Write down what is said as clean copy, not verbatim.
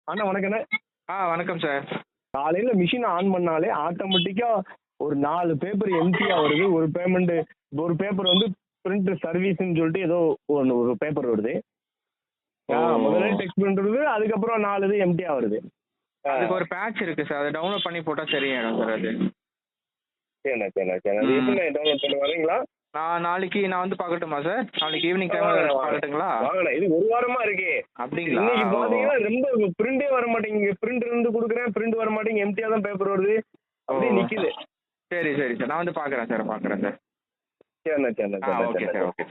அண்ணா வணக்கண்ணே. வணக்கம் சார். காலையில மிஷின் ஆன் பண்ணாலே ஆட்டோமேட்டிக்கா ஒரு 4 பேப்பர் எம்டியா வருது. ஒரு பேப்பர் வந்து பிரிண்ட் சர்வீஸ்ன்னு சொல்லிட்டு ஏதோ ஒரு பேப்பர் வருது. ஓ! முதல்ல டெக்ஸ்ட் பிரிண்ட் வருது, அதுக்கப்புறம் 4 இது எம்டியா வருது. அதுக்கு ஒரு பேட்ச் இருக்கு சார். அதை டவுன்லோட் பண்ணி போட்டா சரியாயிடும் சார் அது. சரிண்ணா. அது எப்படி டவுன்லோட் பண்ணி வரீங்களா? நாளைக்கு நான் வந்து பார்க்கட்டுமா சார்? நாளைக்கு ஈவினிங் டைம்ல பார்க்கட்டுங்களா? வாங்கண்ணா, இது ஒரு வாரமா இருக்கு. அப்படிங்களா? இன்னைக்கு ஓ! பாத்தீங்கன்னா ரொம்ப பிரிண்டே வர மாட்டேங்குது. பிரிண்ட் இருந்து கொடுக்குறேன், பிரிண்ட் வர மாட்டேங்குது. எம்டியா தான் பேப்பர் வருது. ஓ! அப்படியே நிக்குது. சரி சார். நான் வந்து பார்க்குறேன் சார். சரிண்ணா. Okay sir. ஓகே.